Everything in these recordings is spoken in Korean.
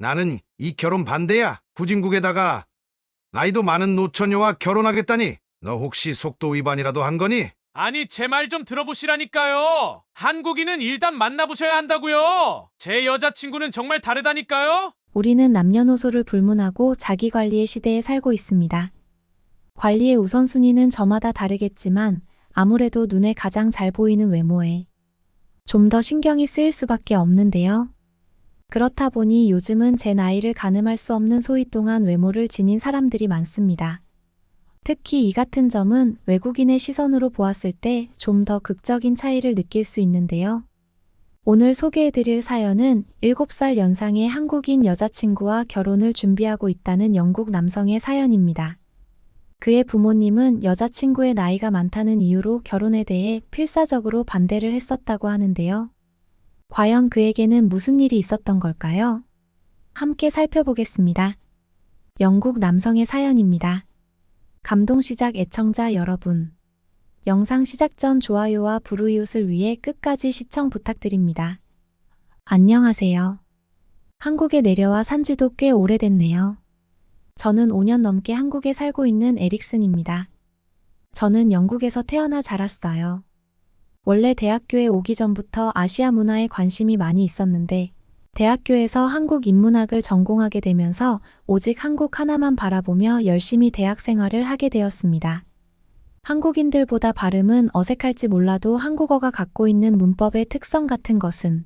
나는 이 결혼 반대야. 후진국에다가 나이도 많은 노처녀와 결혼하겠다니. 너 혹시 속도 위반이라도 한 거니? 아니, 제 말 좀 들어보시라니까요. 한국인은 일단 만나보셔야 한다고요. 제 여자친구는 정말 다르다니까요. 우리는 남녀노소를 불문하고 자기관리의 시대에 살고 있습니다. 관리의 우선순위는 저마다 다르겠지만 아무래도 눈에 가장 잘 보이는 외모에 좀 더 신경이 쓰일 수밖에 없는데요. 그렇다 보니 요즘은 제 나이를 가늠할 수 없는 소위 동안 외모를 지닌 사람들이 많습니다. 특히 이 같은 점은 외국인의 시선으로 보았을 때 좀 더 극적인 차이를 느낄 수 있는데요. 오늘 소개해드릴 사연은 7살 연상의 한국인 여자친구와 결혼을 준비하고 있다는 영국 남성의 사연입니다. 그의 부모님은 여자친구의 나이가 많다는 이유로 결혼에 대해 필사적으로 반대를 했었다고 하는데요. 과연 그에게는 무슨 일이 있었던 걸까요? 함께 살펴보겠습니다. 영국 남성의 사연입니다. 감동 시작 애청자 여러분. 영상 시작 전 좋아요와 불우이웃을 위해 끝까지 시청 부탁드립니다. 안녕하세요. 한국에 내려와 산 지도 꽤 오래됐네요. 저는 5년 넘게 한국에 살고 있는 에릭슨입니다. 저는 영국에서 태어나 자랐어요. 원래 대학교에 오기 전부터 아시아 문화에 관심이 많이 있었는데 대학교에서 한국 인문학을 전공하게 되면서 오직 한국 하나만 바라보며 열심히 대학 생활을 하게 되었습니다. 한국인들보다 발음은 어색할지 몰라도 한국어가 갖고 있는 문법의 특성 같은 것은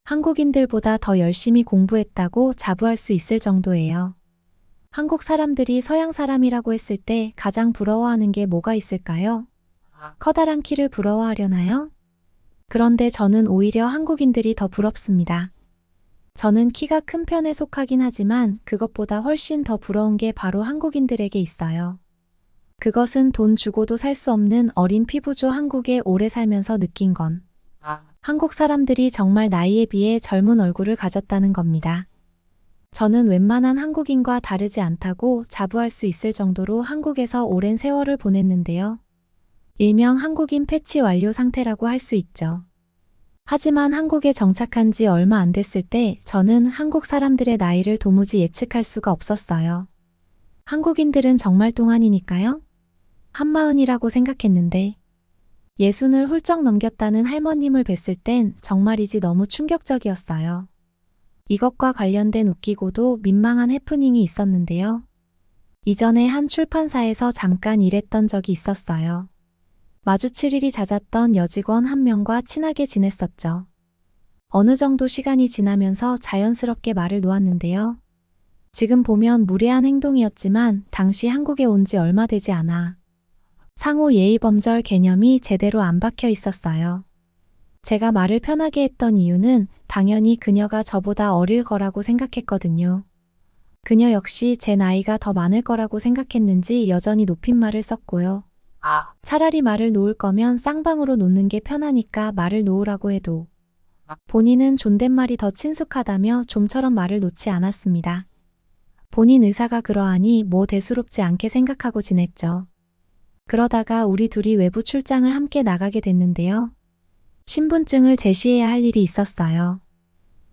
한국인들보다 더 열심히 공부했다고 자부할 수 있을 정도예요. 한국 사람들이 서양 사람이라고 했을 때 가장 부러워하는 게 뭐가 있을까요? 커다란 키를 부러워하려나요? 그런데 저는 오히려 한국인들이 더 부럽습니다. 저는 키가 큰 편에 속하긴 하지만 그것보다 훨씬 더 부러운 게 바로 한국인들에게 있어요. 그것은 돈 주고도 살 수 없는 어린 피부죠. 한국에 오래 살면서 느낀 건 한국 사람들이 정말 나이에 비해 젊은 얼굴을 가졌다는 겁니다. 저는 웬만한 한국인과 다르지 않다고 자부할 수 있을 정도로 한국에서 오랜 세월을 보냈는데요. 일명 한국인 패치 완료 상태라고 할 수 있죠. 하지만 한국에 정착한 지 얼마 안 됐을 때 저는 한국 사람들의 나이를 도무지 예측할 수가 없었어요. 한국인들은 정말 동안이니까요. 한마흔이라고 생각했는데 60을 훌쩍 넘겼다는 할머님을 뵀을 땐 정말이지 너무 충격적이었어요. 이것과 관련된 웃기고도 민망한 해프닝이 있었는데요. 이전에 한 출판사에서 잠깐 일했던 적이 있었어요. 마주칠 일이 잦았던 여직원 한 명과 친하게 지냈었죠. 어느 정도 시간이 지나면서 자연스럽게 말을 놓았는데요. 지금 보면 무례한 행동이었지만 당시 한국에 온 지 얼마 되지 않아 상호 예의범절 개념이 제대로 안 박혀 있었어요. 제가 말을 편하게 했던 이유는 당연히 그녀가 저보다 어릴 거라고 생각했거든요. 그녀 역시 제 나이가 더 많을 거라고 생각했는지 여전히 높임말을 썼고요. 차라리 말을 놓을 거면 쌍방으로 놓는 게 편하니까 말을 놓으라고 해도 본인은 존댓말이 더 친숙하다며 좀처럼 말을 놓지 않았습니다. 본인 의사가 그러하니 뭐 대수롭지 않게 생각하고 지냈죠. 그러다가 우리 둘이 외부 출장을 함께 나가게 됐는데요. 신분증을 제시해야 할 일이 있었어요.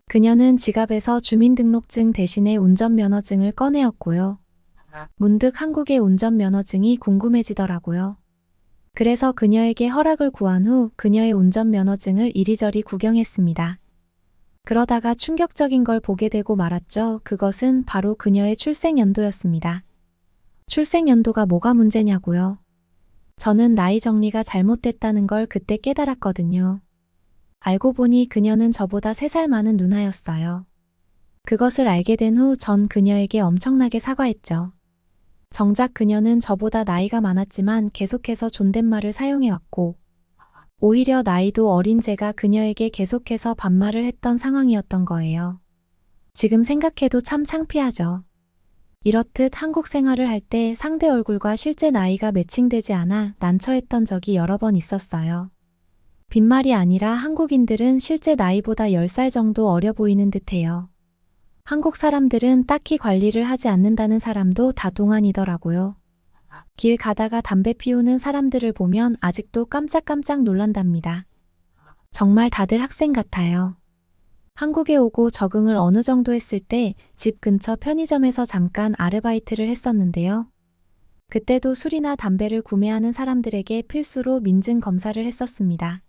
그녀는 지갑에서 주민등록증 대신에 운전면허증을 꺼내었고요. 문득 한국의 운전면허증이 궁금해지더라고요. 그래서 그녀에게 허락을 구한 후 그녀의 운전면허증을 이리저리 구경했습니다. 그러다가 충격적인 걸 보게 되고 말았죠. 그것은 바로 그녀의 출생연도였습니다. 출생연도가 뭐가 문제냐고요. 저는 나이 정리가 잘못됐다는 걸 그때 깨달았거든요. 알고 보니 그녀는 저보다 3살 많은 누나였어요. 그것을 알게 된 후 전 그녀에게 엄청나게 사과했죠. 정작 그녀는 저보다 나이가 많았지만 계속해서 존댓말을 사용해왔고 오히려 나이도 어린 제가 그녀에게 계속해서 반말을 했던 상황이었던 거예요. 지금 생각해도 참 창피하죠. 이렇듯 한국 생활을 할 때 상대 얼굴과 실제 나이가 매칭되지 않아 난처했던 적이 여러 번 있었어요. 빈말이 아니라 한국인들은 실제 나이보다 10살 정도 어려 보이는 듯해요. 한국 사람들은 딱히 관리를 하지 않는다는 사람도 다 동안이더라고요. 길 가다가 담배 피우는 사람들을 보면 아직도 깜짝깜짝 놀란답니다. 정말 다들 학생 같아요. 한국에 오고 적응을 어느 정도 했을 때 집 근처 편의점에서 잠깐 아르바이트를 했었는데요. 그때도 술이나 담배를 구매하는 사람들에게 필수로 민증 검사를 했었습니다.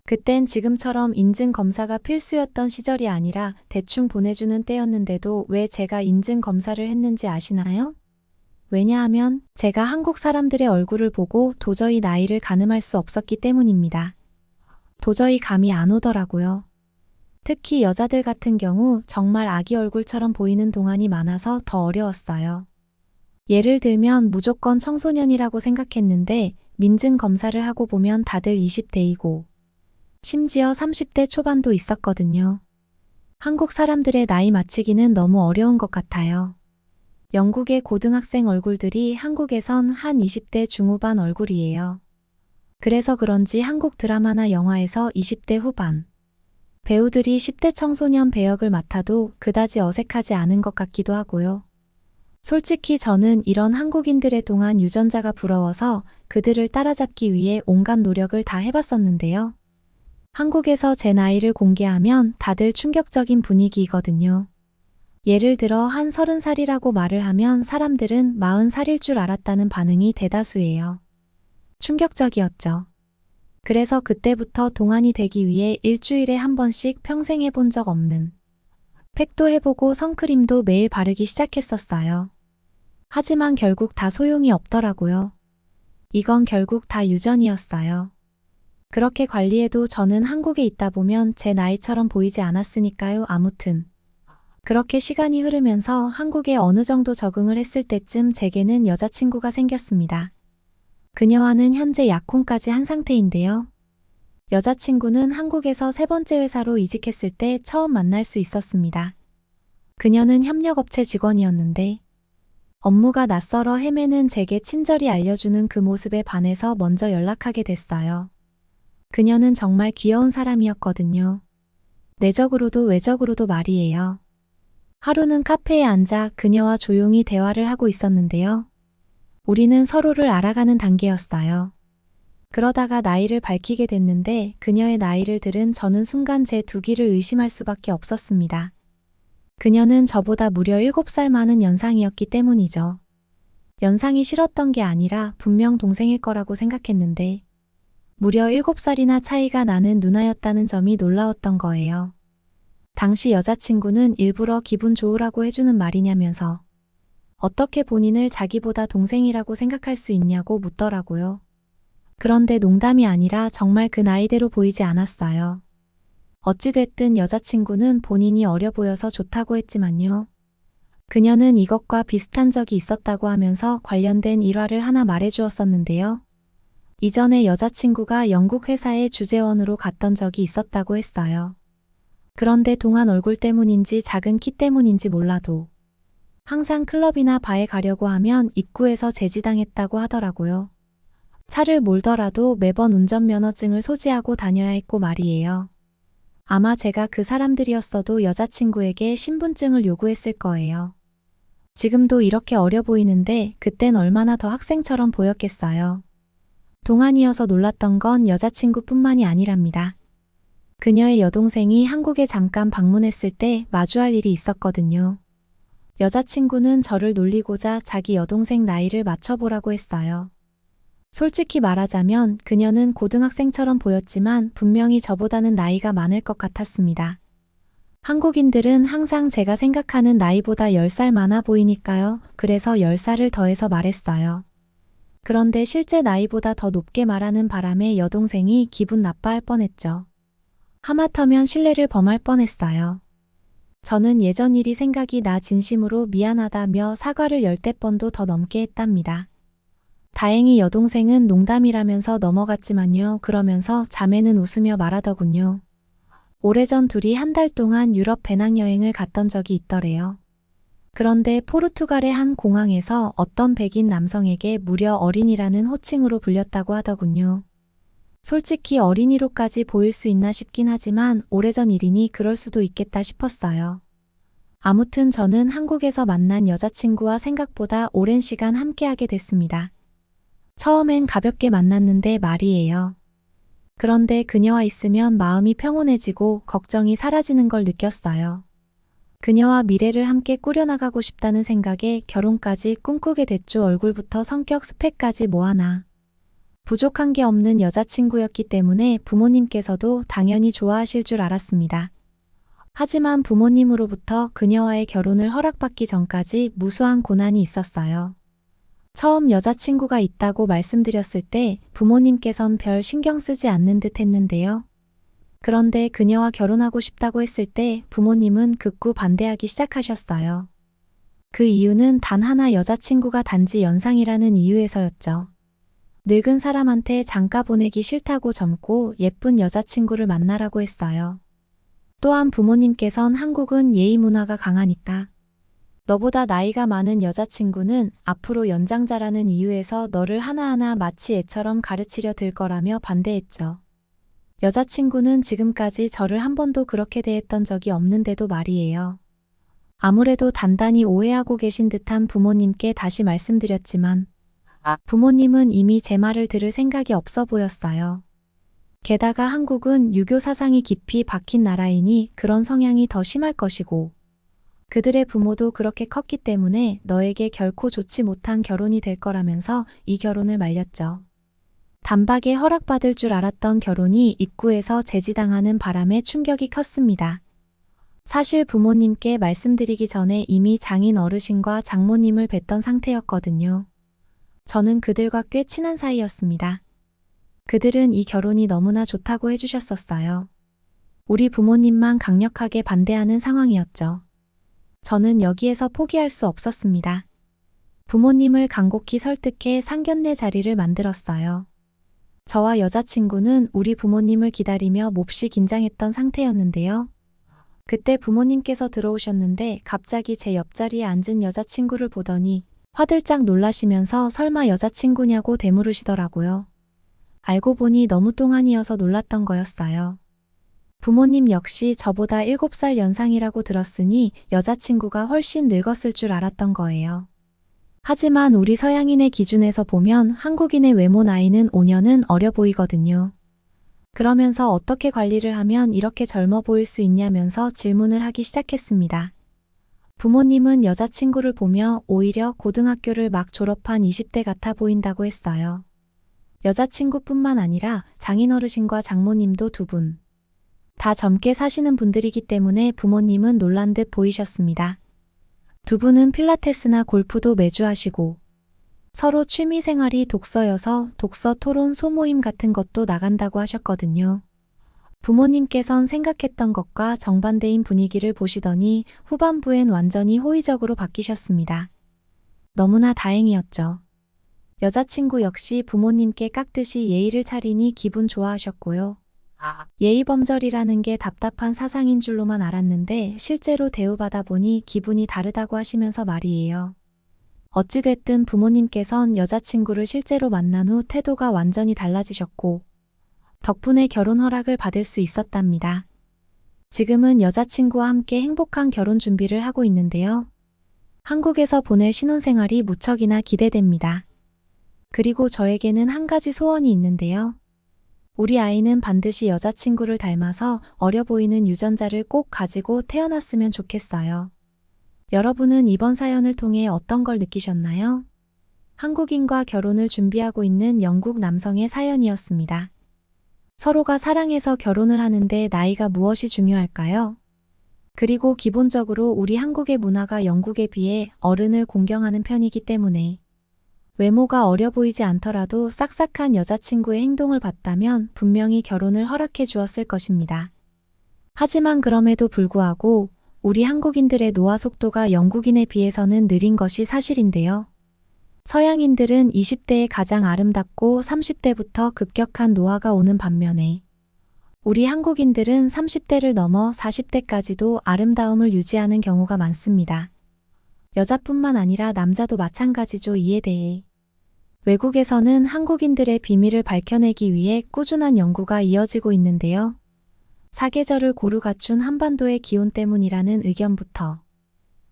그땐 지금처럼 인증 검사가 필수였던 시절이 아니라 대충 보내주는 때였는데도 왜 제가 인증 검사를 했는지 아시나요? 왜냐하면 제가 한국 사람들의 얼굴을 보고 도저히 나이를 가늠할 수 없었기 때문입니다. 도저히 감이 안 오더라고요. 특히 여자들 같은 경우 정말 아기 얼굴처럼 보이는 동안이 많아서 더 어려웠어요. 예를 들면 무조건 청소년이라고 생각했는데 민증 검사를 하고 보면 다들 20대이고 심지어 30대 초반도 있었거든요. 한국 사람들의 나이 맞히기는 너무 어려운 것 같아요. 영국의 고등학생 얼굴들이 한국에선 한 20대 중후반 얼굴이에요. 그래서 그런지 한국 드라마나 영화에서 20대 후반 배우들이 10대 청소년 배역을 맡아도 그다지 어색하지 않은 것 같기도 하고요. 솔직히 저는 이런 한국인들의 동안 유전자가 부러워서 그들을 따라잡기 위해 온갖 노력을 다 해봤었는데요. 한국에서 제 나이를 공개하면 다들 충격적인 분위기이거든요. 예를 들어 한 30살이라고 말을 하면 사람들은 40살일 줄 알았다는 반응이 대다수예요. 충격적이었죠. 그래서 그때부터 동안이 되기 위해 일주일에 한 번씩 평생 해본 적 없는 팩도 해보고 선크림도 매일 바르기 시작했었어요. 하지만 결국 다 소용이 없더라고요. 이건 결국 다 유전이었어요. 그렇게 관리해도 저는 한국에 있다 보면 제 나이처럼 보이지 않았으니까요. 아무튼 그렇게 시간이 흐르면서 한국에 어느 정도 적응을 했을 때쯤 제게는 여자친구가 생겼습니다. 그녀와는 현재 약혼까지 한 상태인데요. 여자친구는 한국에서 세 번째 회사로 이직했을 때 처음 만날 수 있었습니다. 그녀는 협력업체 직원이었는데 업무가 낯설어 헤매는 제게 친절히 알려주는 그 모습에 반해서 먼저 연락하게 됐어요. 그녀는 정말 귀여운 사람이었거든요. 내적으로도 외적으로도 말이에요. 하루는 카페에 앉아 그녀와 조용히 대화를 하고 있었는데요. 우리는 서로를 알아가는 단계였어요. 그러다가 나이를 밝히게 됐는데 그녀의 나이를 들은 저는 순간 제 두기를 의심할 수밖에 없었습니다. 그녀는 저보다 무려 7살 많은 연상이었기 때문이죠. 연상이 싫었던 게 아니라 분명 동생일 거라고 생각했는데 무려 7살이나 차이가 나는 누나였다는 점이 놀라웠던 거예요. 당시 여자친구는 일부러 기분 좋으라고 해주는 말이냐면서 어떻게 본인을 자기보다 동생이라고 생각할 수 있냐고 묻더라고요. 그런데 농담이 아니라 정말 그 나이대로 보이지 않았어요. 어찌됐든 여자친구는 본인이 어려 보여서 좋다고 했지만요. 그녀는 이것과 비슷한 적이 있었다고 하면서 관련된 일화를 하나 말해주었었는데요. 이전에 여자친구가 영국 회사의 주재원으로 갔던 적이 있었다고 했어요. 그런데 동안 얼굴 때문인지 작은 키 때문인지 몰라도 항상 클럽이나 바에 가려고 하면 입구에서 제지당했다고 하더라고요. 차를 몰더라도 매번 운전면허증을 소지하고 다녀야 했고 말이에요. 아마 제가 그 사람들이었어도 여자친구에게 신분증을 요구했을 거예요. 지금도 이렇게 어려 보이는데 그땐 얼마나 더 학생처럼 보였겠어요. 동안이어서 놀랐던 건 여자친구뿐만이 아니랍니다. 그녀의 여동생이 한국에 잠깐 방문했을 때 마주할 일이 있었거든요. 여자친구는 저를 놀리고자 자기 여동생 나이를 맞춰보라고 했어요. 솔직히 말하자면 그녀는 고등학생처럼 보였지만 분명히 저보다는 나이가 많을 것 같았습니다. 한국인들은 항상 제가 생각하는 나이보다 10살 많아 보이니까요. 그래서 10살을 더해서 말했어요. 그런데 실제 나이보다 더 높게 말하는 바람에 여동생이 기분 나빠할 뻔했죠. 하마터면 신뢰를 범할 뻔했어요. 저는 예전 일이 생각이 나 진심으로 미안하다며 사과를 10대 번도 더 넘게 했답니다. 다행히 여동생은 농담이라면서 넘어갔지만요. 그러면서 자매는 웃으며 말하더군요. 오래전 둘이 한 달 동안 유럽 배낭여행을 갔던 적이 있더래요. 그런데 포르투갈의 한 공항에서 어떤 백인 남성에게 무려 어린이라는 호칭으로 불렸다고 하더군요. 솔직히 어린이로까지 보일 수 있나 싶긴 하지만 오래전 일이니 그럴 수도 있겠다 싶었어요. 아무튼 저는 한국에서 만난 여자친구와 생각보다 오랜 시간 함께하게 됐습니다. 처음엔 가볍게 만났는데 말이에요. 그런데 그녀와 있으면 마음이 평온해지고 걱정이 사라지는 걸 느꼈어요. 그녀와 미래를 함께 꾸려나가고 싶다는 생각에 결혼까지 꿈꾸게 됐죠. 얼굴부터 성격 스펙까지 뭐하나 부족한 게 없는 여자친구였기 때문에 부모님께서도 당연히 좋아하실 줄 알았습니다. 하지만 부모님으로부터 그녀와의 결혼을 허락받기 전까지 무수한 고난이 있었어요. 처음 여자친구가 있다고 말씀드렸을 때 부모님께선 별 신경 쓰지 않는 듯 했는데요. 그런데 그녀와 결혼하고 싶다고 했을 때 부모님은 극구 반대하기 시작하셨어요. 그 이유는 단 하나, 여자친구가 단지 연상이라는 이유에서였죠. 늙은 사람한테 장가 보내기 싫다고 젊고 예쁜 여자친구를 만나라고 했어요. 또한 부모님께선 한국은 예의 문화가 강하니까 너보다 나이가 많은 여자친구는 앞으로 연장자라는 이유에서 너를 하나하나 마치 애처럼 가르치려 들 거라며 반대했죠. 여자친구는 지금까지 저를 한 번도 그렇게 대했던 적이 없는데도 말이에요. 아무래도 단단히 오해하고 계신 듯한 부모님께 다시 말씀드렸지만 부모님은 이미 제 말을 들을 생각이 없어 보였어요. 게다가 한국은 유교 사상이 깊이 박힌 나라이니 그런 성향이 더 심할 것이고 그들의 부모도 그렇게 컸기 때문에 너에게 결코 좋지 못한 결혼이 될 거라면서 이 결혼을 말렸죠. 단박에 허락받을 줄 알았던 결혼이 입구에서 제지당하는 바람에 충격이 컸습니다. 사실 부모님께 말씀드리기 전에 이미 장인 어르신과 장모님을 뵀던 상태였거든요. 저는 그들과 꽤 친한 사이였습니다. 그들은 이 결혼이 너무나 좋다고 해주셨었어요. 우리 부모님만 강력하게 반대하는 상황이었죠. 저는 여기에서 포기할 수 없었습니다. 부모님을 간곡히 설득해 상견례 자리를 만들었어요. 저와 여자친구는 우리 부모님을 기다리며 몹시 긴장했던 상태였는데요. 그때 부모님께서 들어오셨는데 갑자기 제 옆자리에 앉은 여자친구를 보더니 화들짝 놀라시면서 설마 여자친구냐고 되물으시더라고요. 알고 보니 너무 똥안이어서 놀랐던 거였어요. 부모님 역시 저보다 7살 연상이라고 들었으니 여자친구가 훨씬 늙었을 줄 알았던 거예요. 하지만 우리 서양인의 기준에서 보면 한국인의 외모 나이는 5년은 어려 보이거든요. 그러면서 어떻게 관리를 하면 이렇게 젊어 보일 수 있냐면서 질문을 하기 시작했습니다. 부모님은 여자친구를 보며 오히려 고등학교를 막 졸업한 20대 같아 보인다고 했어요. 여자친구뿐만 아니라 장인어르신과 장모님도 두 분. 다 젊게 사시는 분들이기 때문에 부모님은 놀란 듯 보이셨습니다. 두 분은 필라테스나 골프도 매주 하시고 서로 취미 생활이 독서여서 독서 토론 소모임 같은 것도 나간다고 하셨거든요. 부모님께선 생각했던 것과 정반대인 분위기를 보시더니 후반부엔 완전히 호의적으로 바뀌셨습니다. 너무나 다행이었죠. 여자친구 역시 부모님께 깍듯이 예의를 차리니 기분 좋아하셨고요. 예의범절이라는 게 답답한 사상인 줄로만 알았는데 실제로 대우받아 보니 기분이 다르다고 하시면서 말이에요. 어찌됐든 부모님께선 여자친구를 실제로 만난 후 태도가 완전히 달라지셨고 덕분에 결혼 허락을 받을 수 있었답니다. 지금은 여자친구와 함께 행복한 결혼 준비를 하고 있는데요. 한국에서 보낼 신혼생활이 무척이나 기대됩니다. 그리고 저에게는 한 가지 소원이 있는데요. 우리 아이는 반드시 여자친구를 닮아서 어려 보이는 유전자를 꼭 가지고 태어났으면 좋겠어요. 여러분은 이번 사연을 통해 어떤 걸 느끼셨나요? 한국인과 결혼을 준비하고 있는 영국 남성의 사연이었습니다. 서로가 사랑해서 결혼을 하는데 나이가 무엇이 중요할까요? 그리고 기본적으로 우리 한국의 문화가 영국에 비해 어른을 공경하는 편이기 때문에 외모가 어려 보이지 않더라도 싹싹한 여자친구의 행동을 봤다면 분명히 결혼을 허락해 주었을 것입니다. 하지만 그럼에도 불구하고 우리 한국인들의 노화 속도가 영국인에 비해서는 느린 것이 사실인데요. 서양인들은 20대에 가장 아름답고 30대부터 급격한 노화가 오는 반면에 우리 한국인들은 30대를 넘어 40대까지도 아름다움을 유지하는 경우가 많습니다. 여자뿐만 아니라 남자도 마찬가지죠. 이에 대해 외국에서는 한국인들의 비밀을 밝혀내기 위해 꾸준한 연구가 이어지고 있는데요. 사계절을 고루 갖춘 한반도의 기온 때문이라는 의견부터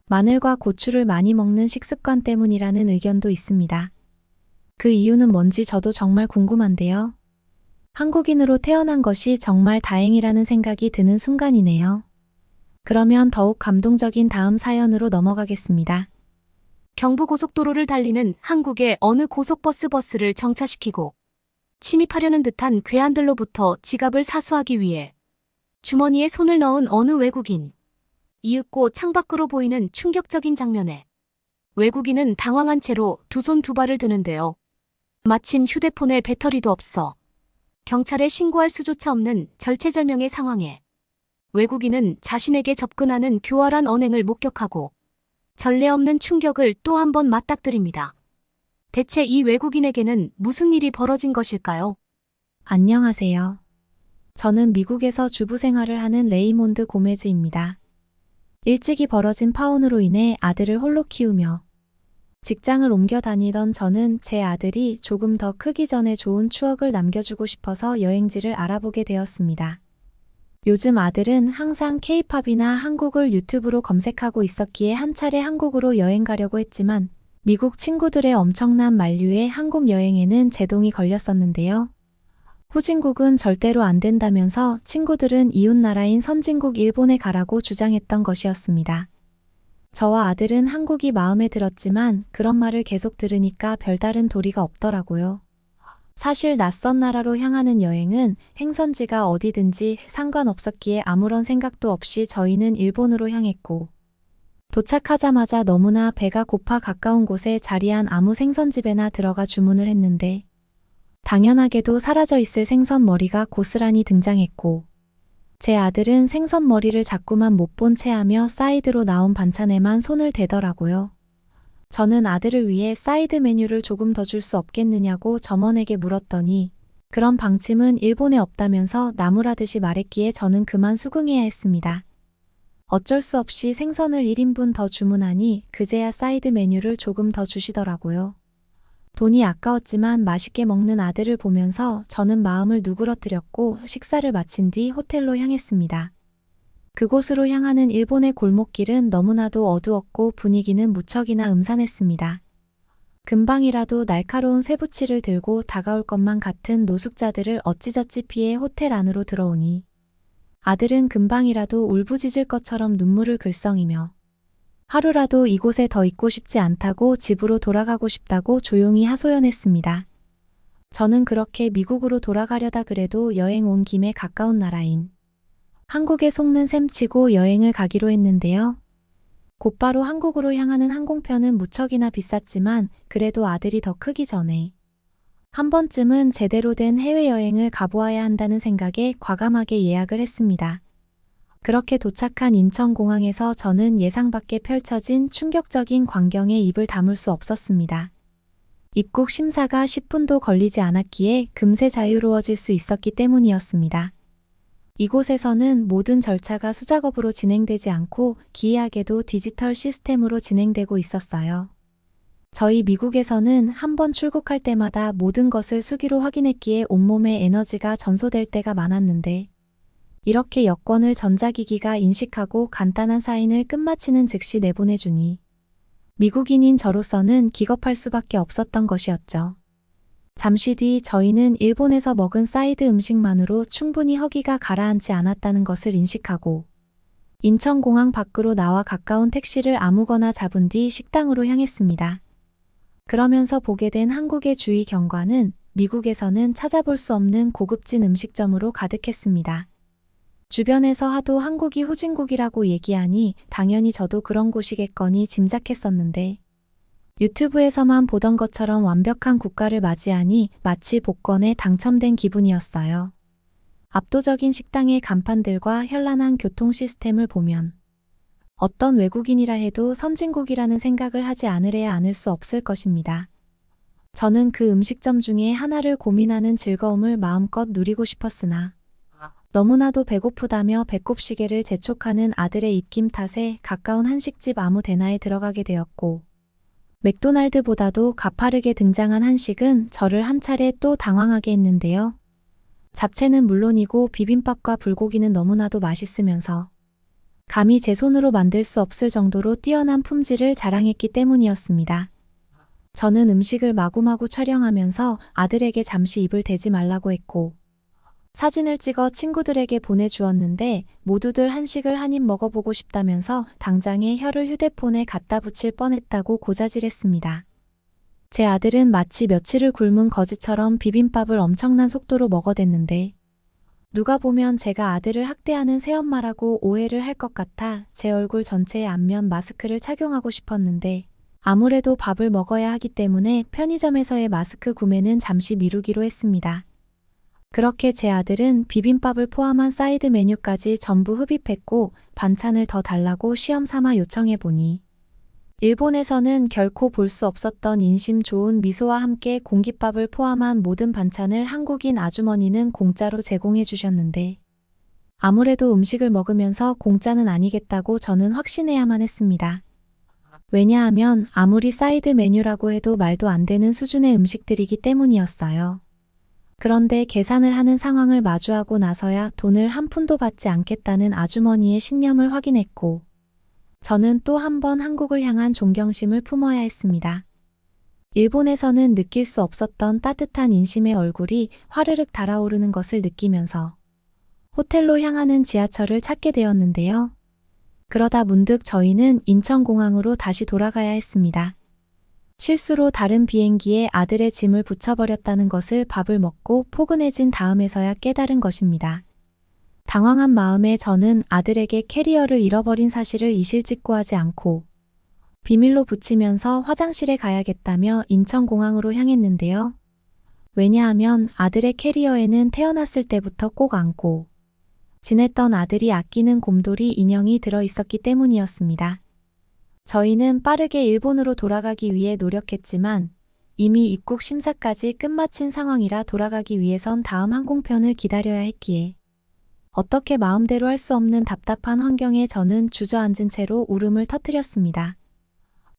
마늘과 고추를 많이 먹는 식습관 때문이라는 의견도 있습니다. 그 이유는 뭔지 저도 정말 궁금한데요. 한국인으로 태어난 것이 정말 다행이라는 생각이 드는 순간이네요. 그러면 더욱 감동적인 다음 사연으로 넘어가겠습니다. 경부고속도로를 달리는 한국의 어느 고속버스를 정차시키고 침입하려는 듯한 괴한들로부터 지갑을 사수하기 위해 주머니에 손을 넣은 어느 외국인. 이윽고 창밖으로 보이는 충격적인 장면에 외국인은 당황한 채로 두 손 두 발을 드는데요. 마침 휴대폰에 배터리도 없어 경찰에 신고할 수조차 없는 절체절명의 상황에 외국인은 자신에게 접근하는 교활한 언행을 목격하고 전례 없는 충격을 또 한 번 맞닥뜨립니다. 대체 이 외국인에게는 무슨 일이 벌어진 것일까요? 안녕하세요. 저는 미국에서 주부 생활을 하는 레이몬드 고메즈입니다. 일찍이 벌어진 파혼으로 인해 아들을 홀로 키우며 직장을 옮겨 다니던 저는 제 아들이 조금 더 크기 전에 좋은 추억을 남겨주고 싶어서 여행지를 알아보게 되었습니다. 요즘 아들은 항상 K-팝이나 한국을 유튜브로 검색하고 있었기에 한 차례 한국으로 여행 가려고 했지만 미국 친구들의 엄청난 만류에 한국 여행에는 제동이 걸렸었는데요. 후진국은 절대로 안 된다면서 친구들은 이웃나라인 선진국 일본에 가라고 주장했던 것이었습니다. 저와 아들은 한국이 마음에 들었지만 그런 말을 계속 들으니까 별다른 도리가 없더라고요. 사실 낯선 나라로 향하는 여행은 행선지가 어디든지 상관없었기에 아무런 생각도 없이 저희는 일본으로 향했고 도착하자마자 너무나 배가 고파 가까운 곳에 자리한 아무 생선집에나 들어가 주문을 했는데 당연하게도 사라져 있을 생선 머리가 고스란히 등장했고 제 아들은 생선 머리를 자꾸만 못 본 채 하며 사이드로 나온 반찬에만 손을 대더라고요. 저는 아들을 위해 사이드 메뉴를 조금 더 줄 수 없겠느냐고 점원에게 물었더니 그런 방침은 일본에 없다면서 나무라듯이 말했기에 저는 그만 수긍해야 했습니다. 어쩔 수 없이 생선을 1인분 더 주문하니 그제야 사이드 메뉴를 조금 더 주시더라고요. 돈이 아까웠지만 맛있게 먹는 아들을 보면서 저는 마음을 누그러뜨렸고 식사를 마친 뒤 호텔로 향했습니다. 그곳으로 향하는 일본의 골목길은 너무나도 어두웠고 분위기는 무척이나 음산했습니다. 금방이라도 날카로운 쇠붙이를 들고 다가올 것만 같은 노숙자들을 어찌저찌 피해 호텔 안으로 들어오니 아들은 금방이라도 울부짖을 것처럼 눈물을 글썽이며 하루라도 이곳에 더 있고 싶지 않다고 집으로 돌아가고 싶다고 조용히 하소연했습니다. 저는 그렇게 미국으로 돌아가려다 그래도 여행 온 김에 가까운 나라인 한국에 속는 셈치고 여행을 가기로 했는데요. 곧바로 한국으로 향하는 항공편은 무척이나 비쌌지만 그래도 아들이 더 크기 전에 한 번쯤은 제대로 된 해외여행을 가보아야 한다는 생각에 과감하게 예약을 했습니다. 그렇게 도착한 인천공항에서 저는 예상 밖에 펼쳐진 충격적인 광경에 입을 다물 수 없었습니다. 입국 심사가 10분도 걸리지 않았기에 금세 자유로워질 수 있었기 때문이었습니다. 이곳에서는 모든 절차가 수작업으로 진행되지 않고 기이하게도 디지털 시스템으로 진행되고 있었어요. 저희 미국에서는 한 번 출국할 때마다 모든 것을 수기로 확인했기에 온몸에 에너지가 전소될 때가 많았는데 이렇게 여권을 전자기기가 인식하고 간단한 사인을 끝마치는 즉시 내보내주니 미국인인 저로서는 기겁할 수밖에 없었던 것이었죠. 잠시 뒤 저희는 일본에서 먹은 사이드 음식만으로 충분히 허기가 가라앉지 않았다는 것을 인식하고 인천공항 밖으로 나와 가까운 택시를 아무거나 잡은 뒤 식당으로 향했습니다. 그러면서 보게 된 한국의 주위 경관은 미국에서는 찾아볼 수 없는 고급진 음식점으로 가득했습니다. 주변에서 하도 한국이 후진국이라고 얘기하니 당연히 저도 그런 곳이겠거니 짐작했었는데 유튜브에서만 보던 것처럼 완벽한 국가를 맞이하니 마치 복권에 당첨된 기분이었어요. 압도적인 식당의 간판들과 현란한 교통 시스템을 보면 어떤 외국인이라 해도 선진국이라는 생각을 하지 않으려야 않을 수 없을 것입니다. 저는 그 음식점 중에 하나를 고민하는 즐거움을 마음껏 누리고 싶었으나 너무나도 배고프다며 배꼽시계를 재촉하는 아들의 입김 탓에 가까운 한식집 아무 데나에 들어가게 되었고 맥도날드보다도 가파르게 등장한 한식은 저를 한 차례 또 당황하게 했는데요. 잡채는 물론이고 비빔밥과 불고기는 너무나도 맛있으면서 감히 제 손으로 만들 수 없을 정도로 뛰어난 품질을 자랑했기 때문이었습니다. 저는 음식을 마구마구 촬영하면서 아들에게 잠시 입을 대지 말라고 했고 사진을 찍어 친구들에게 보내주었는데 모두들 한식을 한 입 먹어보고 싶다면서 당장에 혀를 휴대폰에 갖다 붙일 뻔했다고 고자질했습니다. 제 아들은 마치 며칠을 굶은 거지처럼 비빔밥을 엄청난 속도로 먹어댔는데 누가 보면 제가 아들을 학대하는 새엄마라고 오해를 할 것 같아 제 얼굴 전체에 안면 마스크를 착용하고 싶었는데 아무래도 밥을 먹어야 하기 때문에 편의점에서의 마스크 구매는 잠시 미루기로 했습니다. 그렇게 제 아들은 비빔밥을 포함한 사이드 메뉴까지 전부 흡입했고 반찬을 더 달라고 시험 삼아 요청해보니 일본에서는 결코 볼 수 없었던 인심 좋은 미소와 함께 공깃밥을 포함한 모든 반찬을 한국인 아주머니는 공짜로 제공해 주셨는데 아무래도 음식을 먹으면서 공짜는 아니겠다고 저는 확신해야만 했습니다. 왜냐하면 아무리 사이드 메뉴라고 해도 말도 안 되는 수준의 음식들이기 때문이었어요. 그런데 계산을 하는 상황을 마주하고 나서야 돈을 한 푼도 받지 않겠다는 아주머니의 신념을 확인했고 저는 또 한 번 한국을 향한 존경심을 품어야 했습니다. 일본에서는 느낄 수 없었던 따뜻한 인심의 얼굴이 화르륵 달아오르는 것을 느끼면서 호텔로 향하는 지하철을 찾게 되었는데요. 그러다 문득 저희는 인천공항으로 다시 돌아가야 했습니다. 실수로 다른 비행기에 아들의 짐을 붙여버렸다는 것을 밥을 먹고 포근해진 다음에서야 깨달은 것입니다. 당황한 마음에 저는 아들에게 캐리어를 잃어버린 사실을 이실직고하지 않고 비밀로 붙이면서 화장실에 가야겠다며 인천공항으로 향했는데요. 왜냐하면 아들의 캐리어에는 태어났을 때부터 꼭 안고 지냈던 아들이 아끼는 곰돌이 인형이 들어 있었기 때문이었습니다. 저희는 빠르게 일본으로 돌아가기 위해 노력했지만 이미 입국 심사까지 끝마친 상황이라 돌아가기 위해선 다음 항공편을 기다려야 했기에 어떻게 마음대로 할 수 없는 답답한 환경에 저는 주저앉은 채로 울음을 터뜨렸습니다.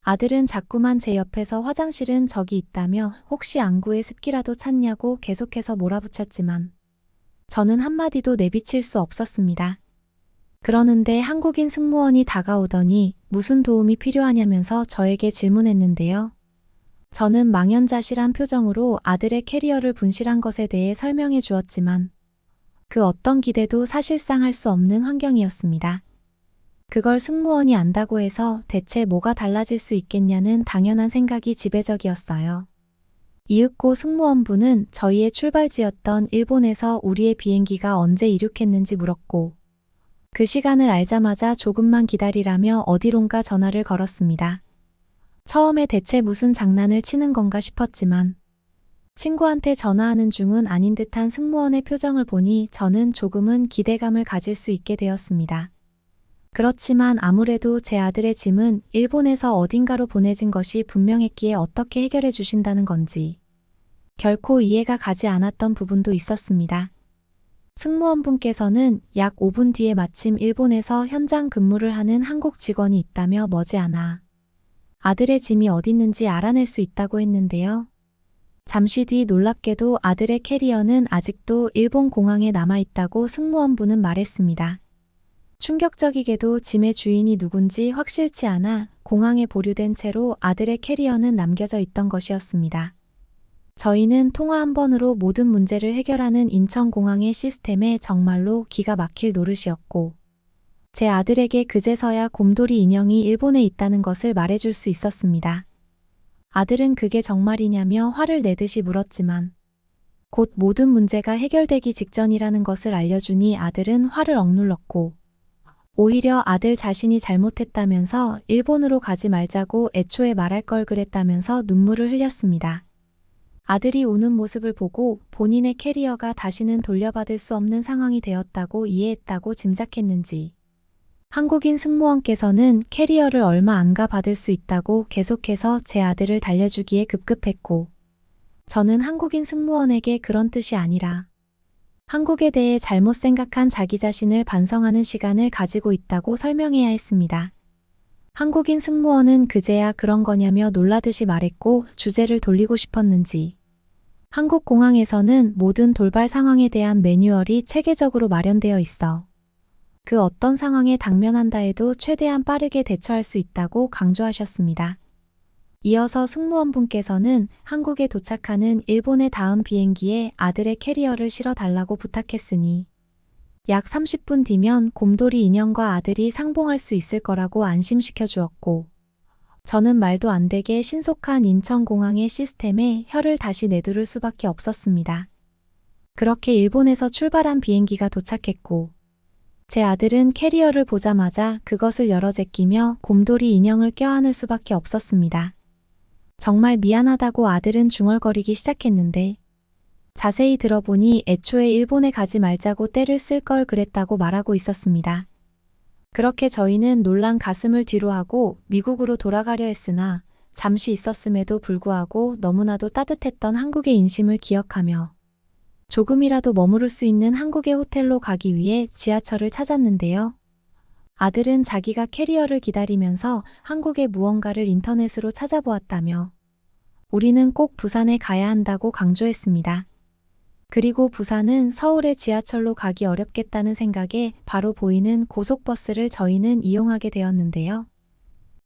아들은 자꾸만 제 옆에서 화장실은 저기 있다며 혹시 안구에 습기라도 찼냐고 계속해서 몰아붙였지만 저는 한마디도 내비칠 수 없었습니다. 그러는데 한국인 승무원이 다가오더니 무슨 도움이 필요하냐면서 저에게 질문했는데요. 저는 망연자실한 표정으로 아들의 캐리어를 분실한 것에 대해 설명해 주었지만 그 어떤 기대도 사실상 할 수 없는 환경이었습니다. 그걸 승무원이 안다고 해서 대체 뭐가 달라질 수 있겠냐는 당연한 생각이 지배적이었어요. 이윽고 승무원분은 저희의 출발지였던 일본에서 우리의 비행기가 언제 이륙했는지 물었고 그 시간을 알자마자 조금만 기다리라며 어디론가 전화를 걸었습니다. 처음에 대체 무슨 장난을 치는 건가 싶었지만 친구한테 전화하는 중은 아닌 듯한 승무원의 표정을 보니 저는 조금은 기대감을 가질 수 있게 되었습니다. 그렇지만 아무래도 제 아들의 짐은 일본에서 어딘가로 보내진 것이 분명했기에 어떻게 해결해 주신다는 건지 결코 이해가 가지 않았던 부분도 있었습니다. 승무원분께서는 약 5분 뒤에 마침 일본에서 현장 근무를 하는 한국 직원이 있다며 머지않아 아들의 짐이 어디 있는지 알아낼 수 있다고 했는데요. 잠시 뒤 놀랍게도 아들의 캐리어는 아직도 일본 공항에 남아있다고 승무원분은 말했습니다. 충격적이게도 짐의 주인이 누군지 확실치 않아 공항에 보류된 채로 아들의 캐리어는 남겨져 있던 것이었습니다. 저희는 통화 한 번으로 모든 문제를 해결하는 인천공항의 시스템에 정말로 기가 막힐 노릇이었고 제 아들에게 그제서야 곰돌이 인형이 일본에 있다는 것을 말해줄 수 있었습니다. 아들은 그게 정말이냐며 화를 내듯이 물었지만 곧 모든 문제가 해결되기 직전이라는 것을 알려주니 아들은 화를 억눌렀고 오히려 아들 자신이 잘못했다면서 일본으로 가지 말자고 애초에 말할 걸 그랬다면서 눈물을 흘렸습니다. 아들이 우는 모습을 보고 본인의 캐리어가 다시는 돌려받을 수 없는 상황이 되었다고 이해했다고 짐작했는지 한국인 승무원께서는 캐리어를 얼마 안 가 받을 수 있다고 계속해서 제 아들을 달래주기에 급급했고 저는 한국인 승무원에게 그런 뜻이 아니라 한국에 대해 잘못 생각한 자기 자신을 반성하는 시간을 가지고 있다고 설명해야 했습니다. 한국인 승무원은 그제야 그런 거냐며 놀라듯이 말했고 주제를 돌리고 싶었는지 한국 공항에서는 모든 돌발 상황에 대한 매뉴얼이 체계적으로 마련되어 있어 그 어떤 상황에 당면한다 해도 최대한 빠르게 대처할 수 있다고 강조하셨습니다. 이어서 승무원분께서는 한국에 도착하는 일본의 다음 비행기에 아들의 캐리어를 실어 달라고 부탁했으니 약 30분 뒤면 곰돌이 인형과 아들이 상봉할 수 있을 거라고 안심시켜 주었고, 저는 말도 안 되게 신속한 인천공항의 시스템에 혀를 다시 내두를 수밖에 없었습니다. 그렇게 일본에서 출발한 비행기가 도착했고, 제 아들은 캐리어를 보자마자 그것을 열어 제끼며 곰돌이 인형을 껴안을 수밖에 없었습니다. 정말 미안하다고 아들은 중얼거리기 시작했는데, 자세히 들어보니 애초에 일본에 가지 말자고 떼를 쓸 걸 그랬다고 말하고 있었습니다. 그렇게 저희는 놀란 가슴을 뒤로 하고 미국으로 돌아가려 했으나 잠시 있었음에도 불구하고 너무나도 따뜻했던 한국의 인심을 기억하며 조금이라도 머무를 수 있는 한국의 호텔로 가기 위해 지하철을 찾았는데요. 아들은 자기가 캐리어를 기다리면서 한국의 무언가를 인터넷으로 찾아보았다며 우리는 꼭 부산에 가야 한다고 강조했습니다. 그리고 부산은 서울의 지하철로 가기 어렵겠다는 생각에 바로 보이는 고속버스를 저희는 이용하게 되었는데요.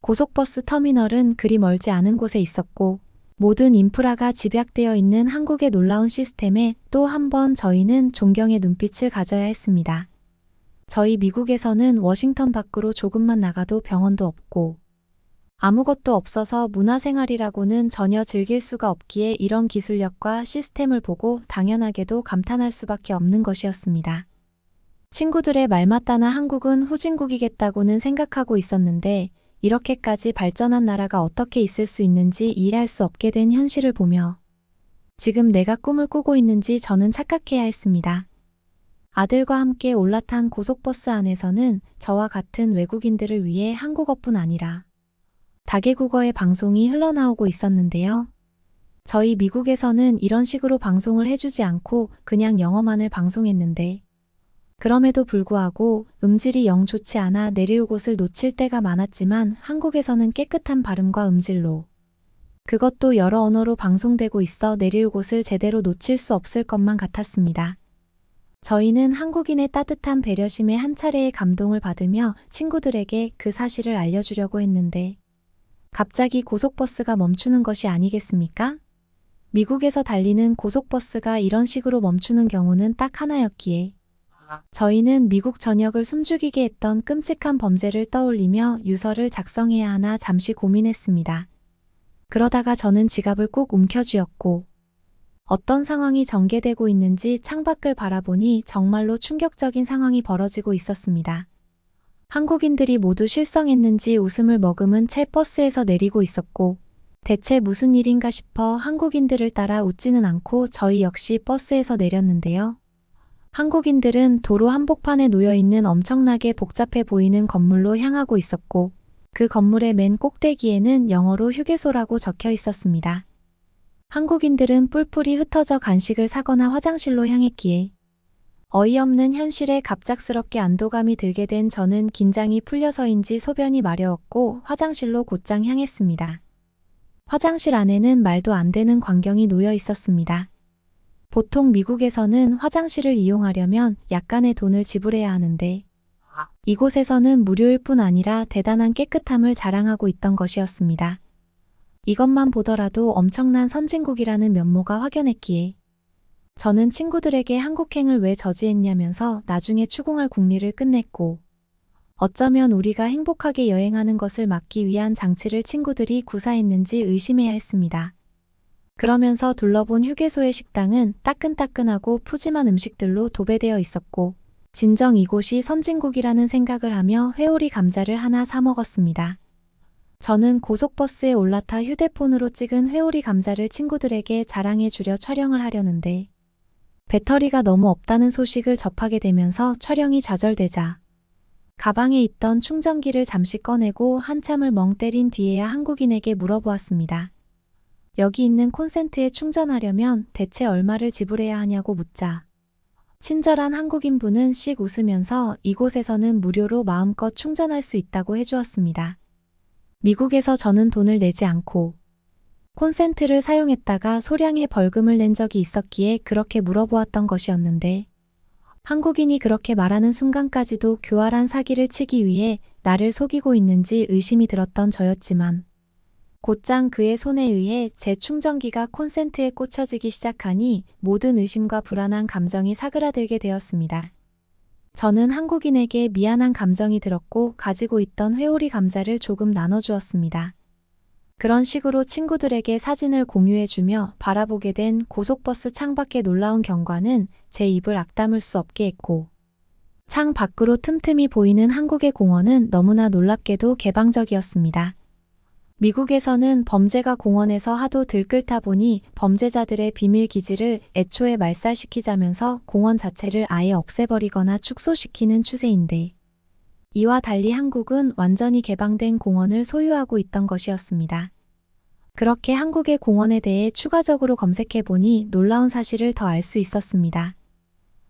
고속버스 터미널은 그리 멀지 않은 곳에 있었고 모든 인프라가 집약되어 있는 한국의 놀라운 시스템에 또 한 번 저희는 존경의 눈빛을 가져야 했습니다. 저희 미국에서는 워싱턴 밖으로 조금만 나가도 병원도 없고 아무것도 없어서 문화생활이라고는 전혀 즐길 수가 없기에 이런 기술력과 시스템을 보고 당연하게도 감탄할 수밖에 없는 것이었습니다. 친구들의 말 맞다나 한국은 후진국이겠다고는 생각하고 있었는데 이렇게까지 발전한 나라가 어떻게 있을 수 있는지 이해할 수 없게 된 현실을 보며 지금 내가 꿈을 꾸고 있는지 저는 착각해야 했습니다. 아들과 함께 올라탄 고속버스 안에서는 저와 같은 외국인들을 위해 한국어뿐 아니라 다개국어의 방송이 흘러나오고 있었는데요. 저희 미국에서는 이런 식으로 방송을 해주지 않고 그냥 영어만을 방송했는데 그럼에도 불구하고 음질이 영 좋지 않아 내릴 곳을 놓칠 때가 많았지만 한국에서는 깨끗한 발음과 음질로 그것도 여러 언어로 방송되고 있어 내릴 곳을 제대로 놓칠 수 없을 것만 같았습니다. 저희는 한국인의 따뜻한 배려심에 한 차례의 감동을 받으며 친구들에게 그 사실을 알려주려고 했는데 갑자기 고속버스가 멈추는 것이 아니겠습니까? 미국에서 달리는 고속버스가 이런 식으로 멈추는 경우는 딱 하나였기에 저희는 미국 전역을 숨죽이게 했던 끔찍한 범죄를 떠올리며 유서를 작성해야 하나 잠시 고민했습니다. 그러다가 저는 지갑을 꾹 움켜쥐었고 어떤 상황이 전개되고 있는지 창밖을 바라보니 정말로 충격적인 상황이 벌어지고 있었습니다. 한국인들이 모두 실성했는지 웃음을 머금은 채 버스에서 내리고 있었고 대체 무슨 일인가 싶어 한국인들을 따라 웃지는 않고 저희 역시 버스에서 내렸는데요. 한국인들은 도로 한복판에 놓여있는 엄청나게 복잡해 보이는 건물로 향하고 있었고 그 건물의 맨 꼭대기에는 영어로 휴게소라고 적혀 있었습니다. 한국인들은 뿔뿔이 흩어져 간식을 사거나 화장실로 향했기에 어이없는 현실에 갑작스럽게 안도감이 들게 된 저는 긴장이 풀려서인지 소변이 마려웠고 화장실로 곧장 향했습니다. 화장실 안에는 말도 안 되는 광경이 놓여 있었습니다. 보통 미국에서는 화장실을 이용하려면 약간의 돈을 지불해야 하는데 이곳에서는 무료일 뿐 아니라 대단한 깨끗함을 자랑하고 있던 것이었습니다. 이것만 보더라도 엄청난 선진국이라는 면모가 확연했기에 저는 친구들에게 한국행을 왜 저지했냐면서 나중에 추궁할 궁리를 끝냈고 어쩌면 우리가 행복하게 여행하는 것을 막기 위한 장치를 친구들이 구사했는지 의심해야 했습니다. 그러면서 둘러본 휴게소의 식당은 따끈따끈하고 푸짐한 음식들로 도배되어 있었고 진정 이곳이 선진국이라는 생각을 하며 회오리 감자를 하나 사 먹었습니다. 저는 고속버스에 올라타 휴대폰으로 찍은 회오리 감자를 친구들에게 자랑해 주려 촬영을 하려는데 배터리가 너무 없다는 소식을 접하게 되면서 촬영이 좌절되자 가방에 있던 충전기를 잠시 꺼내고 한참을 멍 때린 뒤에야 한국인에게 물어보았습니다. 여기 있는 콘센트에 충전하려면 대체 얼마를 지불해야 하냐고 묻자 친절한 한국인분은 씩 웃으면서 이곳에서는 무료로 마음껏 충전할 수 있다고 해주었습니다. 미국에서 저는 돈을 내지 않고 콘센트를 사용했다가 소량의 벌금을 낸 적이 있었기에 그렇게 물어보았던 것이었는데 한국인이 그렇게 말하는 순간까지도 교활한 사기를 치기 위해 나를 속이고 있는지 의심이 들었던 저였지만 곧장 그의 손에 의해 제 충전기가 콘센트에 꽂혀지기 시작하니 모든 의심과 불안한 감정이 사그라들게 되었습니다. 저는 한국인에게 미안한 감정이 들었고 가지고 있던 회오리 감자를 조금 나눠주었습니다. 그런 식으로 친구들에게 사진을 공유해주며 바라보게 된 고속버스 창밖의 놀라운 경관은 제 입을 악다물 수 없게 했고, 창 밖으로 틈틈이 보이는 한국의 공원은 너무나 놀랍게도 개방적이었습니다. 미국에서는 범죄가 공원에서 하도 들끓다 보니 범죄자들의 비밀 기지를 애초에 말살시키자면서 공원 자체를 아예 없애버리거나 축소시키는 추세인데, 이와 달리 한국은 완전히 개방된 공원을 소유하고 있던 것이었습니다. 그렇게 한국의 공원에 대해 추가적으로 검색해보니 놀라운 사실을 더 알 수 있었습니다.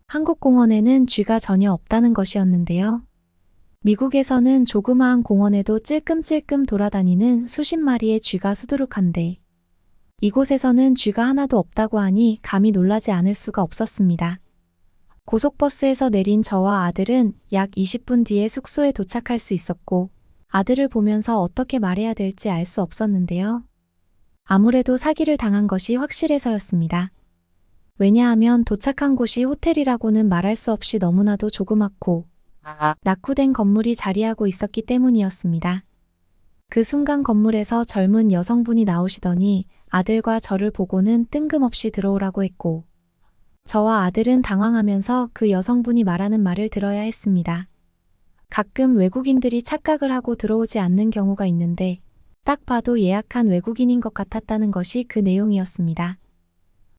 한국 공원에는 쥐가 전혀 없다는 것이었는데요. 미국에서는 조그마한 공원에도 찔끔찔끔 돌아다니는 수십 마리의 쥐가 수두룩한데, 이곳에서는 쥐가 하나도 없다고 하니 감히 놀라지 않을 수가 없었습니다. 고속버스에서 내린 저와 아들은 약 20분 뒤에 숙소에 도착할 수 있었고, 아들을 보면서 어떻게 말해야 될지 알 수 없었는데요. 아무래도 사기를 당한 것이 확실해서였습니다. 왜냐하면 도착한 곳이 호텔이라고는 말할 수 없이 너무나도 조그맣고 낙후된 건물이 자리하고 있었기 때문이었습니다. 그 순간 건물에서 젊은 여성분이 나오시더니 아들과 저를 보고는 뜬금없이 들어오라고 했고, 저와 아들은 당황하면서 그 여성분이 말하는 말을 들어야 했습니다. 가끔 외국인들이 착각을 하고 들어오지 않는 경우가 있는데 딱 봐도 예약한 외국인인 것 같았다는 것이 그 내용이었습니다.